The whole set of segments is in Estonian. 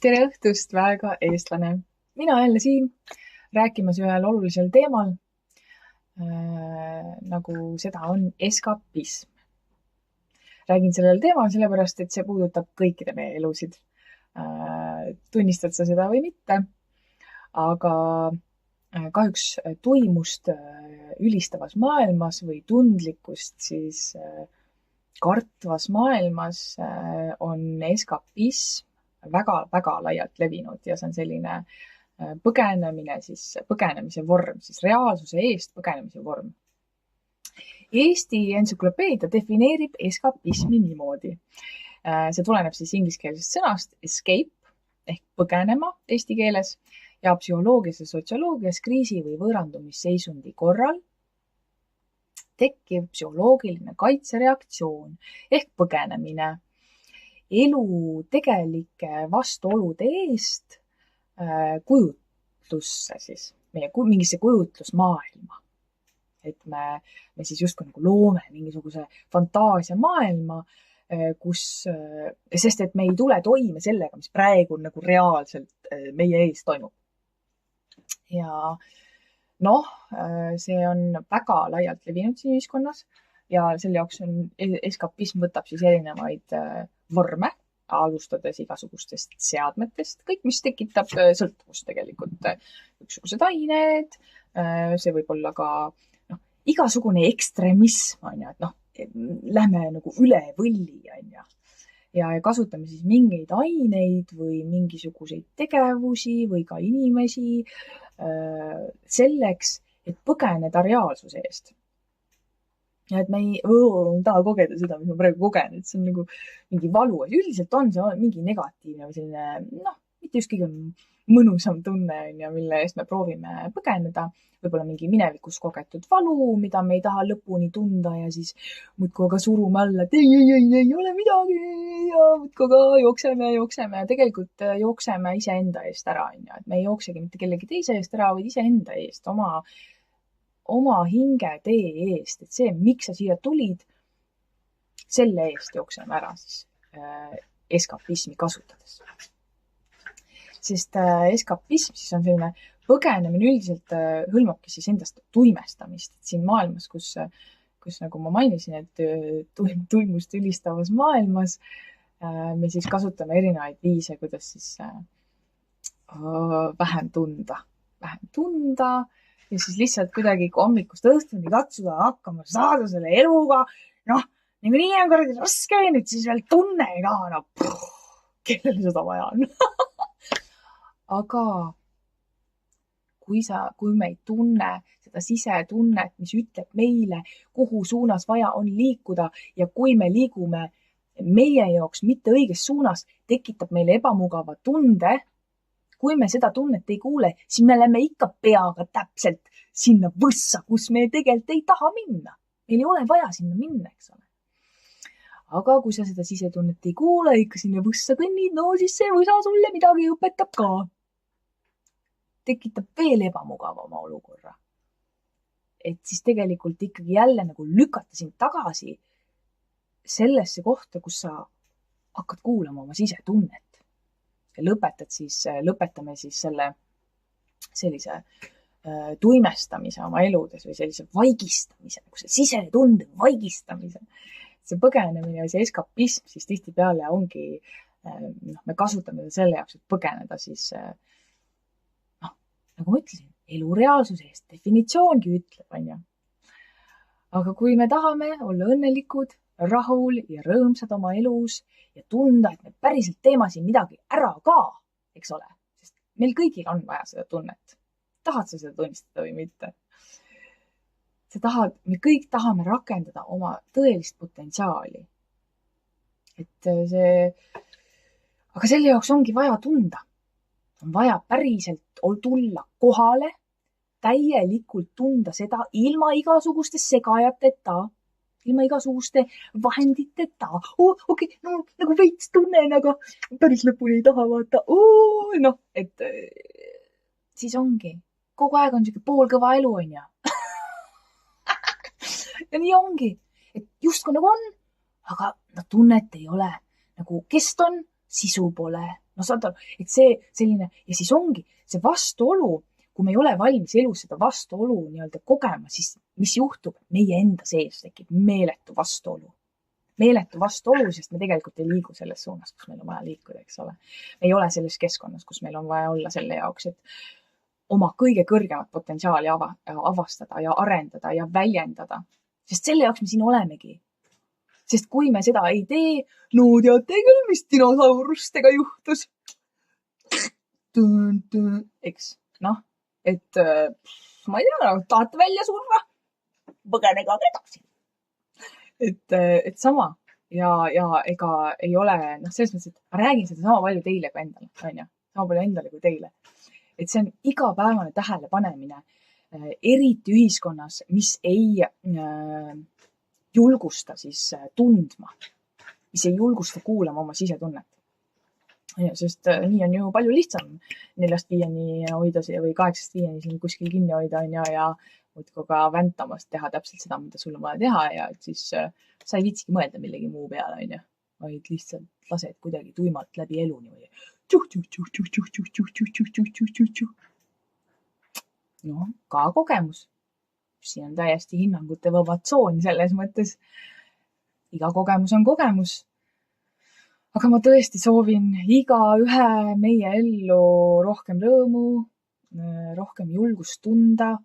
Tere õhtust, väga eestlane. Mina jälle siin rääkimas ühel olulisel teemal, nagu seda on eskapism. Räägin sellel teemal sellepärast, et see puudutab kõikide meie elusid. Tunnistad sa seda või mitte, aga kahjuks tuimust ülistavas maailmas või tundlikkust siis kartvas maailmas on eskapism väga laialt levinud ja see on selline põgenemise vorm, siis reaalsuse eest põgenemise vorm. Eesti entsüklopeedia defineerib eskapismi niimoodi. See tuleneb siis ingliskeelsest sõnast escape ehk põgenema eesti keeles ja psühholoogias ja sotsioloogias kriisi või võõrandumisseisundi korral tekkiv psühholoogiline kaitsereaktsioon ehk põgenemine elu tegelike vastuolude eest kujutlusse siis, mingisse kujutlusmaailma. Et me siis justkui nagu loome mingisuguse fantaasiamaailma, sest et me ei tule toime sellega, mis praegu nagu reaalselt meie ees toimub. Ja see on väga laialt levinud siin ühiskonnas ja selle jaoks eskapism võtab siis erinevaid vorme, alustades igasugustest seadmetest, kõik, mis tekitab sõltuvust tegelikult. Üksugused ained, see võib olla ka igasugune ekstremism, et lähme nagu üle võlli, ja kasutame siis mingeid aineid või mingisuguseid tegevusi või ka inimesi selleks, et põgeneda reaalsuse eest. Ja et me ei taha kogeda seda, mis ma praegu kogen, et see on nagu mingi valu. Üldiselt on see mingi negatiivne või selline, mitte just kõige mõnusam tunne, mille eest me proovime põgeneda. Võib-olla mingi minevikus kogetud valu, mida me ei taha lõpuni tunda ja siis muudkui aga surume alla, et ei ole midagi ja muudkui aga jookseme ja tegelikult jookseme iseenda eest ära. Et me ei jooksegi mitte kellegi teise eest ära, vaid iseenda eest, oma hinge tee eest, et see, miks sa siia tulid, selle eest jookseme ära siis eskapismi kasutades. Sest eskapism siis on selline põgenemine üldiselt hõlmabki siis endast tuimestamist. Et siin maailmas, kus nagu ma mainisin, et tuimust ülistavas maailmas me siis kasutame erinevaid viise, kuidas siis vähem tunda ja siis lihtsalt kuidagi hommikust õhtuni katsuda hakkama saada selle eluga. Nii on korragi raske, nüüd siis veel tunne ka, kellele seda vaja on. Aga kui me ei tunne seda sisetunnet, mis ütleb meile, kuhu suunas vaja on liikuda ja kui me liigume meie jaoks mitte õiges suunas, tekitab meile ebamugava tunde. Kui me seda tunnet ei kuule, siis me läheme ikka peaga täpselt sinna võssa, kus me tegelikult ei taha minna. Meil ei ole vaja sinna minna, eks ole. Aga kui sa seda sisetunnet ei kuule, ikka sinna võssa kõnnid, siis see võsa sulle midagi õpetab ka. Tekitab veel ebamugavama olukorra. Et siis tegelikult ikkagi jälle nagu lükata sind tagasi sellesse kohta, kus sa hakkad kuulama oma sisetunnet. Ja lõpetame siis sellise tuimestamise oma eludes või sellise vaigistamise, nagu see sisetunde vaigistamise. See põgenemine ja see eskapism siis tihtipeale ongi, me kasutame selle jaoks, et põgeneda siis, nagu ma ütlesin, elu reaalsuse eest, definitsioongi ütleb, Aga kui me tahame olla õnnelikud, rahul ja rõõmsad oma elus ja tunda, et me päriselt teeme siin midagi ära ka, eks ole, sest meil kõigil on vaja seda tunnet. Tahad sa seda tunnistada või mitte? Me kõik tahame rakendada oma tõelist potentsiaali. Aga selle jaoks ongi vaja tunda. On vaja päriselt tulla kohale, täielikult tunda seda ilma igasuguste segajateta, ilma igasuguste vahenditeta. Nagu veits tunnen, aga päris lõpuni ei taha vaata. Siis ongi. Kogu aeg on selline poolkõva elu, Ja nii ongi. Et justkui nagu on, aga tunnet ei ole. Nagu kest on, sisu pole. No saad aru, et see selline ja siis ongi see vastuolu, kui me ei ole valmis elus seda vastuolu nii-öelda kogema, siis mis juhtub? Meie enda sees tekib meeletu vastuolu. Meeletu vastuolu, sest me tegelikult ei liigu selles suunas, kus meil on vaja liikuda, eks ole. Me ei ole selles keskkonnas, kus meil on vaja olla selle jaoks, et oma kõige kõrgemat potentsiaali avastada ja arendada ja väljendada. Sest selle jaoks me siin olemegi. Sest kui me seda ei tee, no teate küll, mis dinosaurustega juhtus. Eks, noh, et ma ei tea, tahate välja surra? Põgenega edasi. Et sama ja ega ei ole, noh, selles mõttes, et ma räägin seda sama palju teile kui endale, on ju, sama palju endale kui teile. Et see on igapäevane tähelepanemine, eriti ühiskonnas, mis ei julgusta siis tundma, mis ei julgusta kuulama oma sisetunnet. Sest nii on ju palju lihtsam 4-5 hoida või 8-5 kuskil kinni hoida ja muudkui ka väntamast teha täpselt seda, mida sul on vaja teha ja et siis sa ei viitsigi mõelda millegi muu peale, on ju, vaid lihtsalt lased kuidagi tuimalt läbi elu niimoodi. No, ka kogemus. Siin on täiesti hinnangute vaba tsoon selles mõttes. Iga kogemus on kogemus. Aga ma tõesti soovin iga ühe meie ellu rohkem rõõmu, rohkem julgust tunda,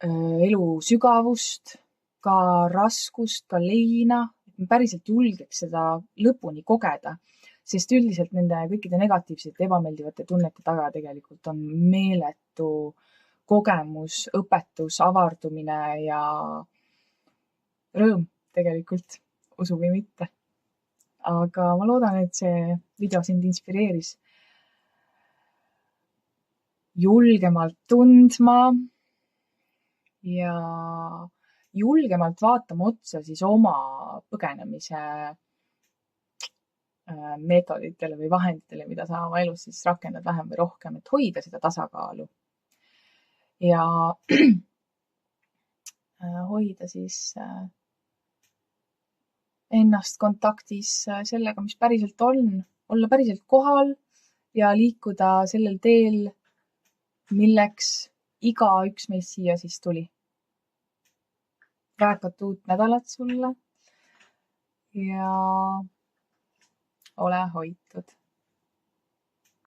elu sügavust, ka raskust, ka leina, et me päriselt julgeks seda lõpuni kogeda, sest üldiselt nende kõikide negatiivsete ebameeldivate tunnete taga tegelikult on meeletu kogemus, õpetus, avardumine ja rõõm tegelikult, usu või mitte. Aga ma loodan, et see video sind inspireeris julgemalt tundma ja julgemalt vaatama otsa siis oma põgenemise meetoditele või vahenditele, mida sa oma elus siis rakendad vähem või rohkem, et hoida seda tasakaalu. Ja hoida siis ennast kontaktis sellega, mis päriselt on, olla päriselt kohal ja liikuda sellel teel, milleks igaüks meist siia siis tuli. Väekat uut nädalat sulle ja ole hoitud.